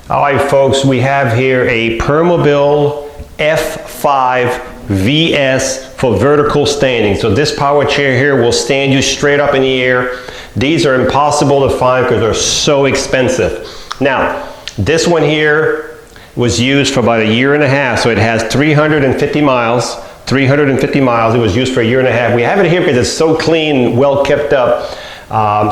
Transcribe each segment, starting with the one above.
All right, folks, we have here a Permobil F5 VS for vertical standing. So this power chair here will stand you straight up in the air. These are impossible to find because they're so expensive. Now, this one here was used for about 1.5 years, so it has 350 miles. 350 miles, it was used for 1.5 years. We have it here because it's so clean, well kept up.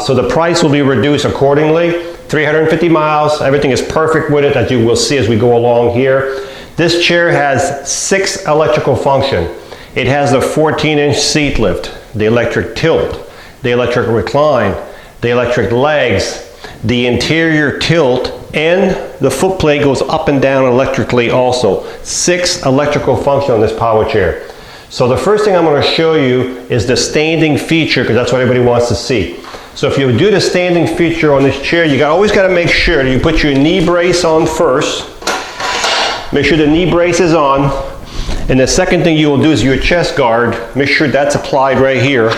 So the price will be reduced accordingly. 350 miles, everything is perfect with it, as you will see as we go along here. This chair has 6 electrical functions. It has the 14-inch seat lift, the electric tilt, the electric recline, the electric legs, the interior tilt, and the foot plate goes up and down electrically also. 6 electrical functions on this power chair. So the first thing I'm going to show you is the standing feature, because that's what everybody wants to see. So if you do the standing feature on this chair, you always got to make sure that you put your knee brace on first. Make sure the knee brace is on. And the second thing you will do is your chest guard. Make sure that's applied right here,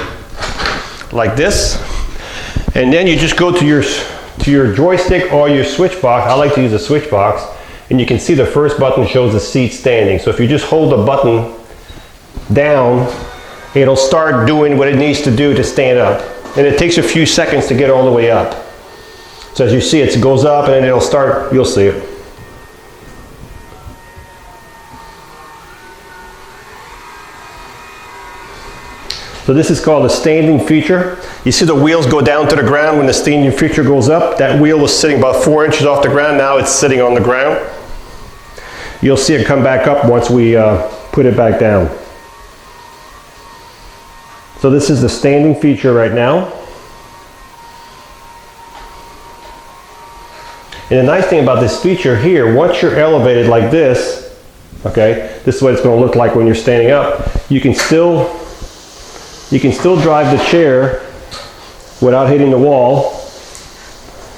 like this. And then you just go to your joystick or your switch box. I like to use a switch box. And you can see the first button shows the seat standing. So if you just hold the button down, it'll start doing what it needs to do to stand up. And it takes a few seconds to get all the way up. So as you see, it goes up and then it'll start, you'll see it. So this is called a standing feature. You see the wheels go down to the ground when the standing feature goes up. That wheel was sitting about 4 inches off the ground. Now it's sitting on the ground. You'll see it come back up once we put it back down. So this is the standing feature right now. And the nice thing about this feature here, once you're elevated like this, okay, this is what it's going to look like when you're standing up. You can still drive the chair without hitting the wall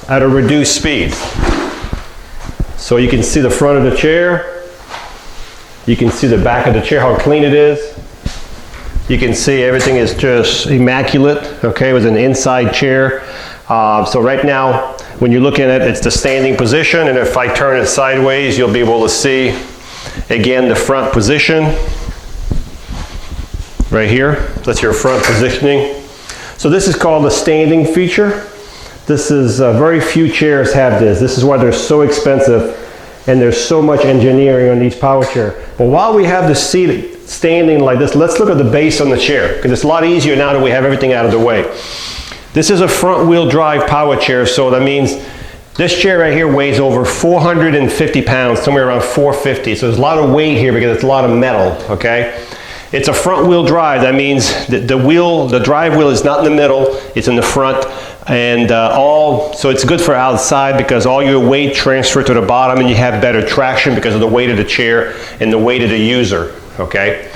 at a reduced speed. So you can see the front of the chair. You can see the back of the chair, how clean it is. You can see everything is just immaculate, okay, it was an inside chair. So right now, when you're looking at it, it's the standing position, and if I turn it sideways, you'll be able to see, again, the front position. Right here, that's your front positioning. So this is called the standing feature. This is, very few chairs have this. This is why they're so expensive, and there's so much engineering on these power chairs. But while we have the seat standing like this, let's look at the base on the chair, because it's a lot easier now that we have everything out of the way. This is a front wheel drive power chair, so that means this chair right here weighs over 450 pounds, somewhere around 450. So there's a lot of weight here because it's a lot of metal, okay? It's a front wheel drive. That means the drive wheel is not in the middle, it's in the front. And so it's good for outside because all your weight transfers to the bottom and you have better traction because of the weight of the chair and the weight of the user. Okay,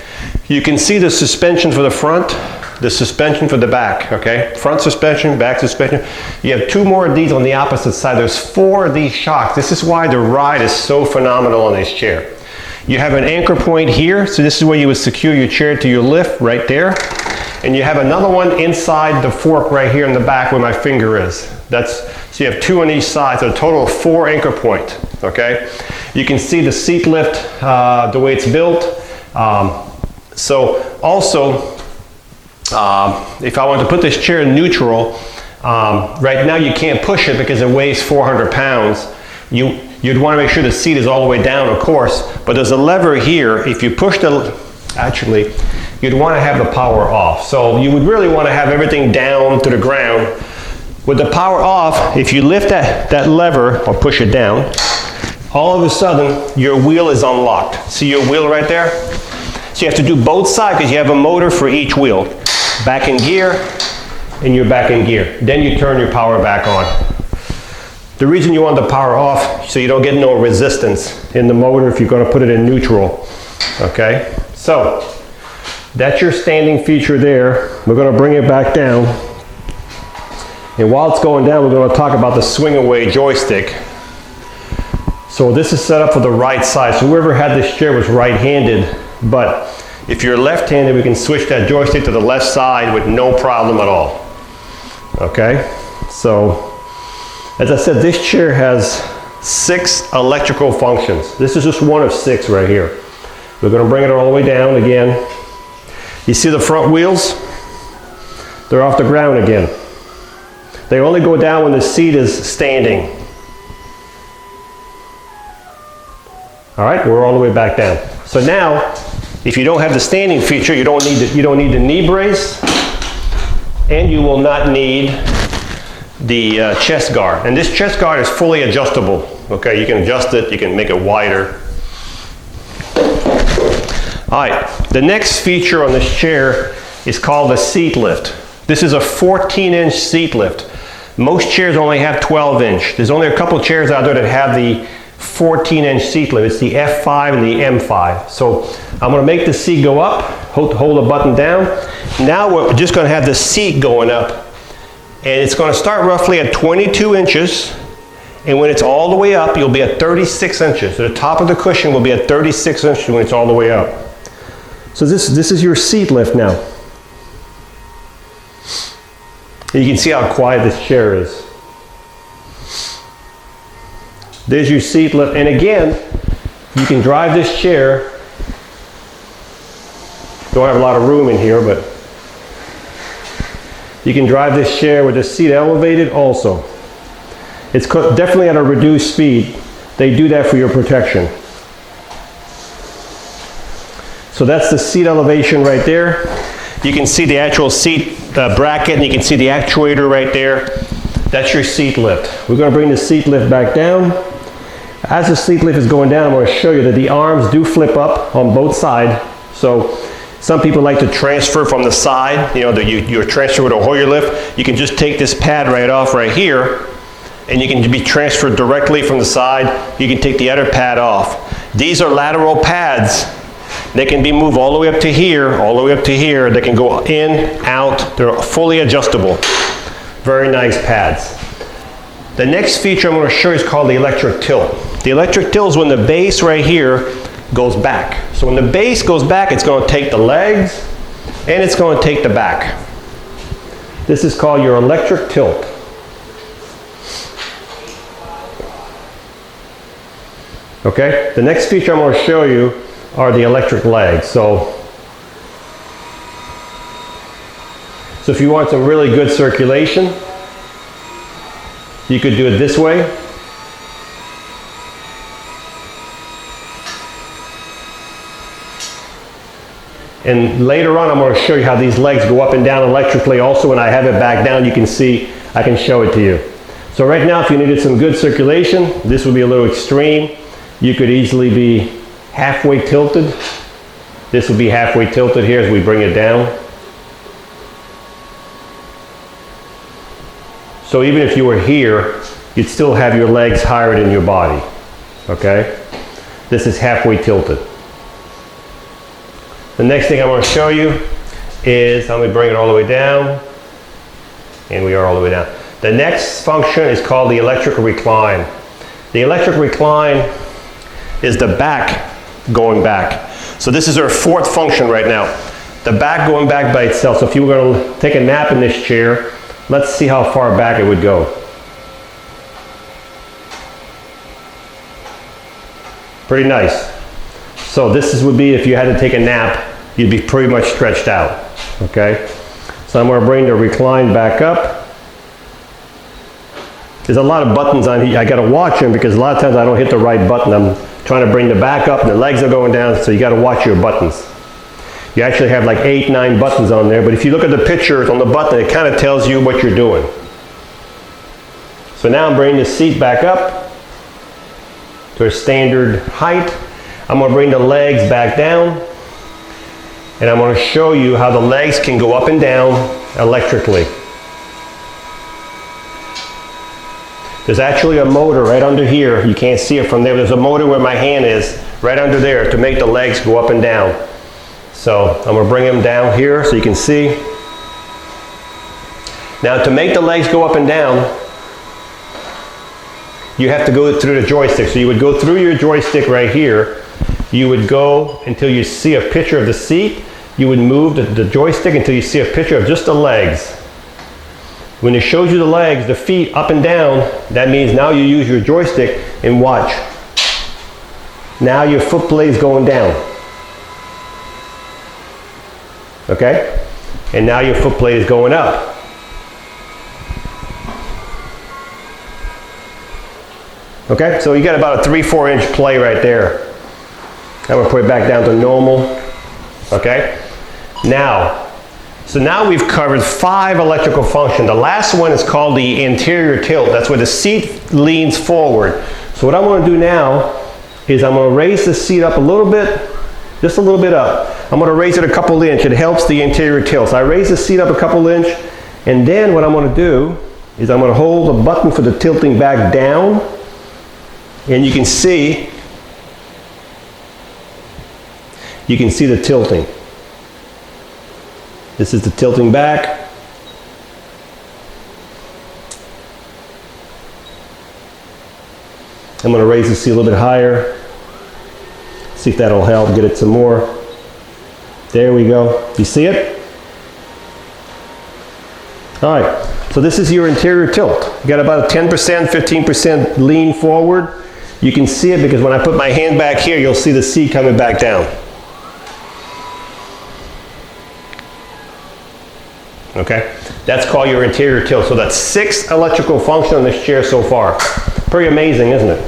you can see the suspension for the front, the suspension for the back, okay? Front suspension, back suspension. You have 2 more of these on the opposite side. There's 4 of these shocks. This is why the ride is so phenomenal on this chair. You have an anchor point here, so this is where you would secure your chair to your lift, right there. And you have another one inside the fork right here in the back where my finger is. So you have 2 on each side, so a total of 4 anchor points, okay? You can see the seat lift, the way it's built. So also, if I want to put this chair in neutral, right now you can't push it because it weighs 400 pounds. You'd want to make sure the seat is all the way down, of course, but there's a lever here. If you push actually, you'd want to have the power off. So you would really want to have everything down to the ground. With the power off, if you lift that lever or push it down, all of a sudden your wheel is unlocked. See your wheel right there? So you have to do both sides because you have a motor for each wheel. Back in gear, and you're back in gear. Then you turn your power back on. The reason you want the power off, so you don't get no resistance in the motor if you're going to put it in neutral. Okay, so that's your standing feature there. We're going to bring it back down. And while it's going down, we're going to talk about the swing away joystick. So this is set up for the right side. So whoever had this chair was right-handed, but if you're left-handed, we can switch that joystick to the left side with no problem at all. Okay, so as I said, this chair has 6 electrical functions. This is just one of 6 right here. We're going to bring it all the way down again. You see the front wheels? They're off the ground again. They only go down when the seat is standing. All right, we're all the way back down. So now, if you don't have the standing feature, you don't need the knee brace, and you will not need the chest guard. And this chest guard is fully adjustable. Okay, you can adjust it, you can make it wider. All right, the next feature on this chair is called a seat lift. This is a 14-inch seat lift. Most chairs only have 12-inch. There's only a couple chairs out there that have the 14-inch seat lift. It's the F5 and the M5. So I'm going to make the seat go up, hold the button down. Now we're just going to have the seat going up. And it's going to start roughly at 22 inches. And when it's all the way up, you'll be at 36 inches. So the top of the cushion will be at 36 inches when it's all the way up. So this is your seat lift now. And you can see how quiet this chair is. There's your seat lift. And again, you can drive this chair. Don't have a lot of room in here, but you can drive this chair with the seat elevated also. It's definitely at a reduced speed. They do that for your protection. So that's the seat elevation right there. You can see the actual seat bracket, and you can see the actuator right there. That's your seat lift. We're going to bring the seat lift back down. As the seat lift is going down, I'm going to show you that the arms do flip up on both sides. So some people like to transfer from the side. You know, you're transferred with a Hoyer lift. You can just take this pad right off right here, and you can be transferred directly from the side. You can take the other pad off. These are lateral pads. They can be moved all the way up to here, all the way up to here. They can go in, out. They're fully adjustable. Very nice pads. The next feature I'm going to show you is called the electric tilt. The electric tilt is when the base right here goes back. So when the base goes back, it's going to take the legs and it's going to take the back. This is called your electric tilt. Okay, the next feature I'm going to show you are the electric legs. So if you want some really good circulation, you could do it this way. And later on, I'm going to show you how these legs go up and down electrically. Also, when I have it back down, you can see, I can show it to you. So right now, if you needed some good circulation, this would be a little extreme. You could easily be halfway tilted. This would be halfway tilted here as we bring it down. So even if you were here, you'd still have your legs higher than your body. Okay? This is halfway tilted. The next thing I want to show you is, let me bring it all the way down. And we are all the way down. The next function is called the electric recline. The electric recline is the back going back. So this is our fourth function right now. The back going back by itself. So if you were going to take a nap in this chair, let's see how far back it would go. Pretty nice. So this would be if you had to take a nap, you'd be pretty much stretched out. Okay? So I'm going to bring the recline back up. There's a lot of buttons on here. I got to watch them because a lot of times I don't hit the right button. I'm trying to bring the back up and the legs are going down, so you got to watch your buttons. You actually have like 8, 9 buttons on there, but if you look at the pictures on the button, it kind of tells you what you're doing. So now I'm bringing the seat back up to a standard height. I'm going to bring the legs back down, and I'm going to show you how the legs can go up and down electrically. There's actually a motor right under here. You can't see it from there. There's a motor where my hand is, right under there, to make the legs go up and down. So I'm going to bring them down here so you can see. Now to make the legs go up and down, you have to go through the joystick. So you would go through your joystick right here. You would go until you see a picture of the seat. You would move the joystick until you see a picture of just the legs. When it shows you the legs, the feet up and down, that means now you use your joystick and watch. Now your foot blade is going down. Okay? And now your foot blade is going up. Okay, so you got about a 3-4 inch play right there. I'm gonna put it back down to normal. Okay, so now we've covered 5 electrical functions. The last one is called the anterior tilt. That's where the seat leans forward. So what I'm gonna do now is I'm gonna raise the seat up a little bit, just a little bit up. I'm gonna raise it a couple inch. It helps the anterior tilt. So I raise the seat up a couple inch, and then what I'm gonna do is I'm gonna hold the button for the tilting back down. And you can see the tilting. This is the tilting back. I'm going to raise the seat a little bit higher. See if that'll help get it some more. There we go. You see it? All right. So this is your interior tilt. You got about a 10%, 15% lean forward. You can see it because when I put my hand back here, you'll see the seat coming back down. Okay, that's called your interior tilt. So that's 6 electrical functions on this chair so far. Pretty amazing, isn't it?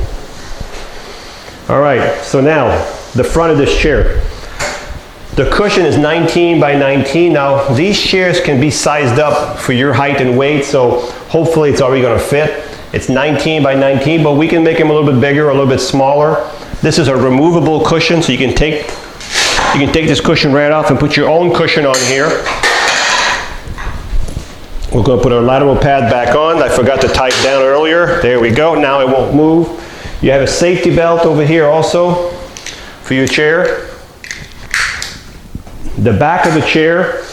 All right, so now the front of this chair. The cushion is 19 by 19. Now these chairs can be sized up for your height and weight, so hopefully it's already going to fit. It's 19 by 19, but we can make them a little bit bigger or a little bit smaller. This is a removable cushion, so you can take this cushion right off and put your own cushion on here. We're going to put our lateral pad back on. I forgot to tighten down earlier. There we go. Now it won't move. You have a safety belt over here also for your chair. The back of the chair,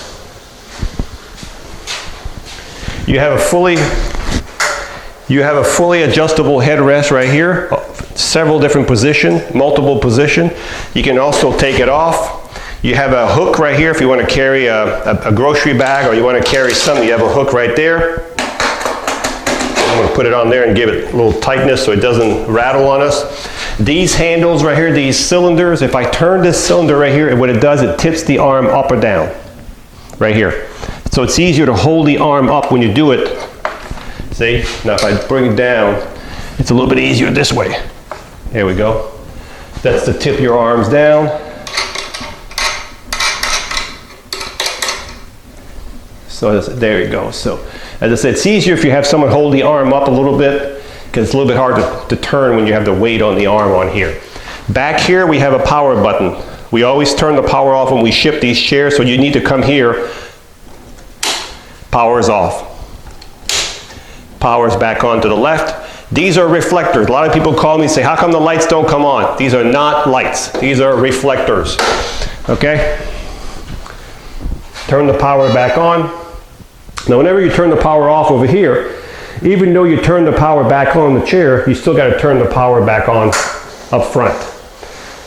you have a fully adjustable headrest right here, several different positions, multiple positions. You can also take it off. You have a hook right here if you want to carry a grocery bag or you want to carry something. You have a hook right there. I'm going to put it on there and give it a little tightness so it doesn't rattle on us. These handles right here, these cylinders, if I turn this cylinder right here, what it does, it tips the arm up or down right here. So it's easier to hold the arm up when you do it. See? Now if I bring it down, it's a little bit easier this way. There we go. That's to tip your arms down. So there you go. So as I said, it's easier if you have someone hold the arm up a little bit because it's a little bit hard to turn when you have the weight on the arm on here. Back here we have a power button. We always turn the power off when we ship these chairs, so you need to come here. Power is off. Power's back on to the left. These are reflectors. A lot of people call me and say, how come the lights don't come on? These are not lights. These are reflectors. Okay? Turn the power back on. Now whenever you turn the power off over here, even though you turn the power back on the chair, you still got to turn the power back on up front.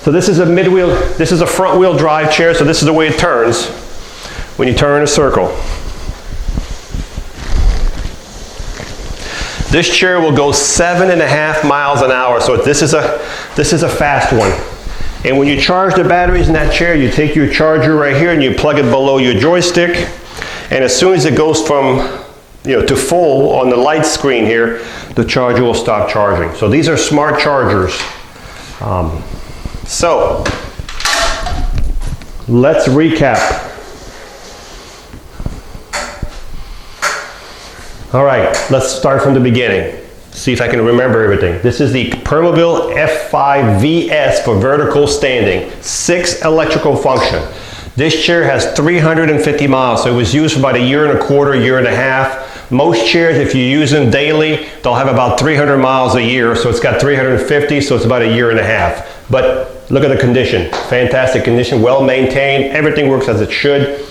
So this is a front wheel drive chair, so this is the way it turns when you turn in a circle. This chair will go 7.5 miles an hour, so this is a fast one. And when you charge the batteries in that chair, you take your charger right here and you plug it below your joystick. And as soon as it goes from to full on the light screen here, the charger will stop charging. So these are smart chargers. So let's recap. All right, let's start from the beginning. See if I can remember everything. This is the Permobil F5 VS for vertical standing. 6 electrical function. This chair has 350 miles, so it was used for about 1.25 years, 1.5 years. Most chairs, if you use them daily, they'll have about 300 miles a year, so it's got 350, so it's about 1.5 years. But look at the condition. Fantastic condition, well maintained, everything works as it should.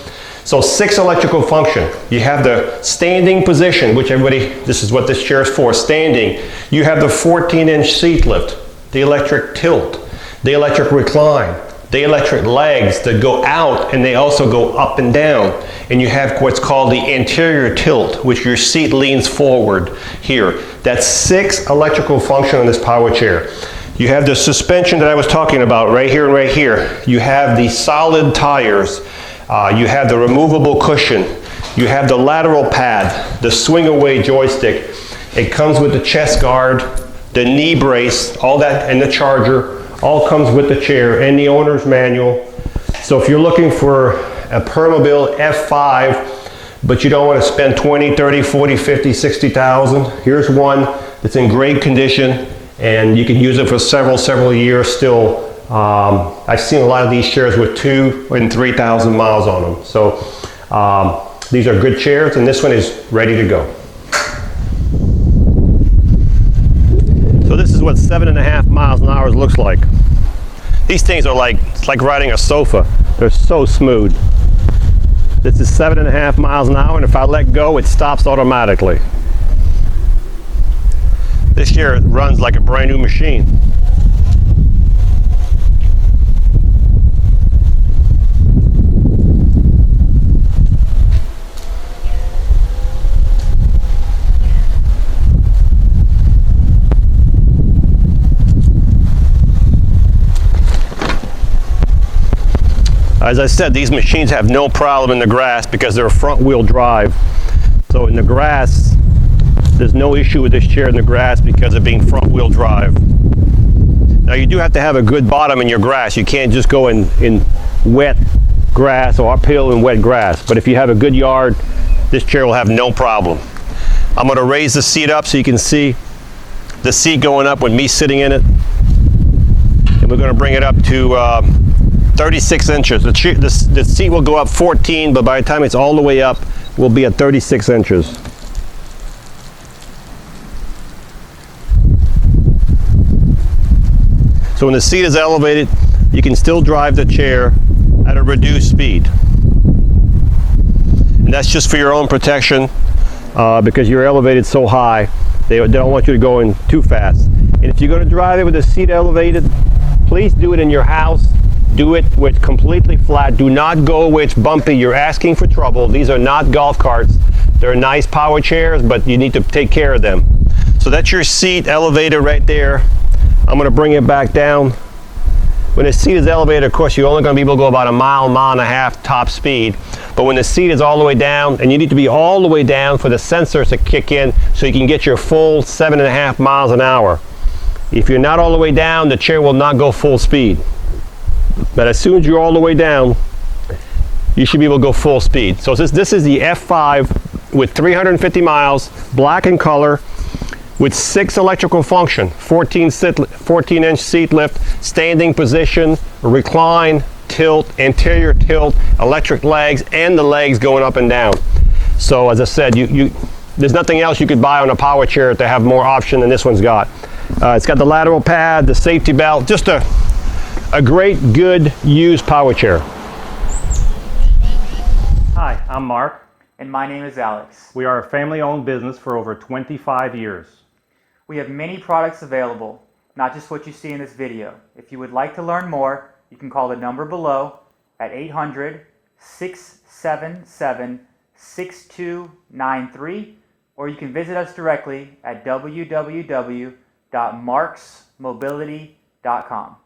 So 6 electrical function. You have the standing position, which this is what this chair is for, standing. You have the 14-inch seat lift, the electric tilt, the electric recline, the electric legs that go out and they also go up and down. And you have what's called the anterior tilt, which your seat leans forward here. That's 6 electrical function on this power chair. You have the suspension that I was talking about right here and right here. You have the solid tires. You have the removable cushion. You have the lateral pad, the swing away joystick. It comes with the chest guard, the knee brace, all that, and the charger. All comes with the chair and the owner's manual. So if you're looking for a Permobil F5, but you don't want to spend 20, 30, 40, 50, 60,000, here's one that's in great condition and you can use it for several years still. I've seen a lot of these chairs with 2,000 and 3,000 miles on them. So these are good chairs and this one is ready to go. So this is what 7.5 miles an hour looks like. These things are it's like riding a sofa. They're so smooth. This is 7.5 miles an hour, and if I let go, it stops automatically. This chair runs like a brand new machine. As I said, these machines have no problem in the grass because they're front wheel drive. So in the grass, there's no issue with this chair in the grass because of being front wheel drive. Now you do have to have a good bottom in your grass. You can't just go in wet grass or uphill in wet grass. But if you have a good yard, this chair will have no problem. I'm going to raise the seat up so you can see the seat going up with me sitting in it. And we're going to bring it up to 36 inches. The seat will go up 14, but by the time it's all the way up, we'll be at 36 inches. So when the seat is elevated, you can still drive the chair at a reduced speed. And that's just for your own protection because you're elevated so high, they don't want you to go in too fast. And if you're going to drive it with the seat elevated, please do it in your house. Do it where it's completely flat. Do not go where it's bumpy. You're asking for trouble. These are not golf carts. They're nice power chairs, but you need to take care of them. So that's your seat elevator right there. I'm going to bring it back down. When the seat is elevated, of course, you're only going to be able to go about a mile and a half top speed. But when the seat is all the way down, and you need to be all the way down for the sensors to kick in so you can get your full 7.5 miles an hour. If you're not all the way down, the chair will not go full speed. But as soon as you're all the way down, you should be able to go full speed. So this is the F5 with 350 miles, black in color, with 6 electrical function, 14-inch seat lift, standing position, recline, tilt, anterior tilt, electric legs, and the legs going up and down. So as I said, there's nothing else you could buy on a power chair to have more option than this one's got. It's got the lateral pad, the safety belt, just a great, good, used power chair. Hi, I'm Mark. And my name is Alex. We are a family-owned business for over 25 years. We have many products available, not just what you see in this video. If you would like to learn more, you can call the number below at 800-677-6293, or you can visit us directly at www.marksmobility.com.